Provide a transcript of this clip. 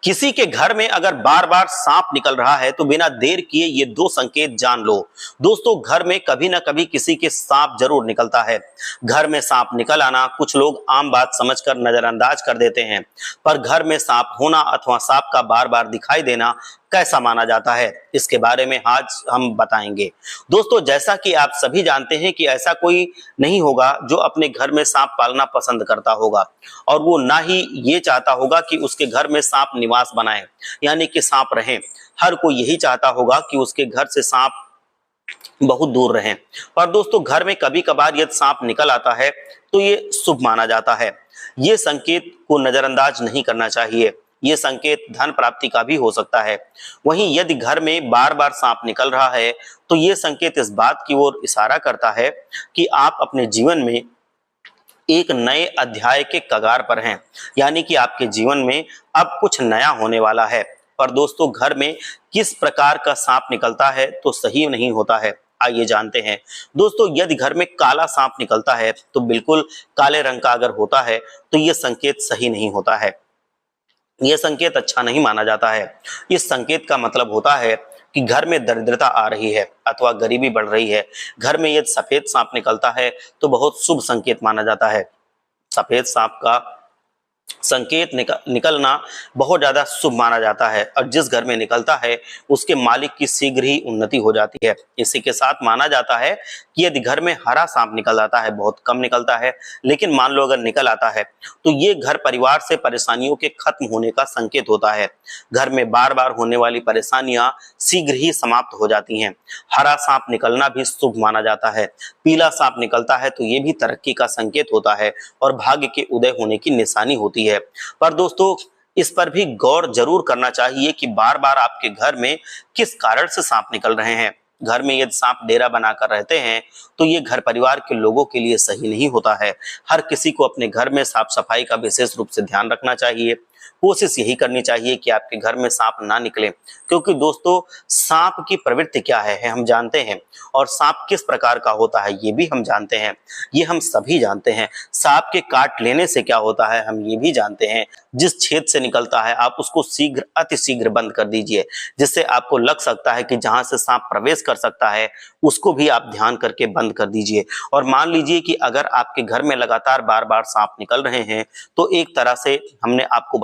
किसी के घर में अगर बार बार सांप निकल रहा है तो बिना देर किए ये दो संकेत जान लो। दोस्तों, घर में कभी ना कभी किसी के सांप जरूर निकलता है। घर में सांप निकल आना कुछ लोग आम बात समझकर नजरअंदाज कर देते हैं, पर घर में सांप होना अथवा सांप का बार बार दिखाई देना कैसा माना जाता है, इसके बारे में आज हम बताएंगे। दोस्तों, जैसा कि आप सभी जानते हैं कि ऐसा कोई नहीं होगा जो अपने घर में सांप पालना पसंद करता होगा, और वो ना ही ये चाहता होगा कि उसके घर में सांप निवास बनाए, यानी कि सांप रहे। हर कोई यही चाहता होगा कि उसके घर से सांप बहुत दूर रहे। पर दोस्तों, घर में कभी कभार यदि सांप निकल आता है तो ये शुभ माना जाता है। ये संकेत को नजरअंदाज नहीं करना चाहिए। ये संकेत धन प्राप्ति का भी हो सकता है। वहीं यदि घर में बार बार सांप निकल रहा है तो ये संकेत इस बात की ओर इशारा करता है कि आप अपने जीवन में एक नए अध्याय के कगार पर हैं, यानी कि आपके जीवन में अब कुछ नया होने वाला है। पर दोस्तों, घर में किस प्रकार का सांप निकलता है तो सही नहीं होता है, आइए जानते हैं। दोस्तों, यदि घर में काला सांप निकलता है तो बिल्कुल काले रंग का अगर होता है तो यह संकेत सही नहीं होता है। यह संकेत अच्छा नहीं माना जाता है। इस संकेत का मतलब होता है कि घर में दरिद्रता आ रही है अथवा गरीबी बढ़ रही है। घर में यदि सफेद सांप निकलता है तो बहुत शुभ संकेत माना जाता है। सफेद सांप का संकेत निकलना बहुत ज्यादा शुभ माना जाता है, और जिस घर में निकलता है उसके मालिक की शीघ्र ही उन्नति हो जाती है। इसी के साथ माना जाता है कि यदि घर में हरा सांप निकल आता है, बहुत कम निकलता है, लेकिन मान लो अगर निकल आता है तो ये घर परिवार से परेशानियों के खत्म होने का संकेत होता है। घर में बार बार होने वाली परेशानियां शीघ्र ही समाप्त हो जाती हैं। हरा सांप निकलना भी शुभ माना जाता है। पीला सांप निकलता है तो ये भी तरक्की का संकेत होता है और भाग्य के उदय होने की निशानी होती है। पर दोस्तों, इस पर भी गौर जरूर करना चाहिए कि बार बार आपके घर में किस कारण से सांप निकल रहे हैं। घर में यदि सांप डेरा बनाकर रहते हैं तो ये घर परिवार के लोगों के लिए सही नहीं होता है। हर किसी को अपने घर में साफ सफाई का विशेष रूप से ध्यान रखना चाहिए। कोशिश यही करनी चाहिए कि आपके घर में सांप ना निकले, क्योंकि दोस्तों, सांप की प्रवृत्ति क्या है हम जानते हैं, और सांप किस प्रकार का होता है ये भी हम जानते हैं। ये हम सभी जानते हैं। सांप के काट लेने से क्या होता है हम ये भी जानते हैं। जिस छेद से निकलता है आप उसको शीघ्र अति शीघ्र बंद कर दीजिए, जिससे आपको लग सकता है कि जहां से सांप प्रवेश कर सकता है उसको भी आप ध्यान करके बंद कर दीजिए। और मान लीजिए कि अगर आपके घर में लगातार बार बार सांप निकल रहे हैं तो एक तरह से हमने आपको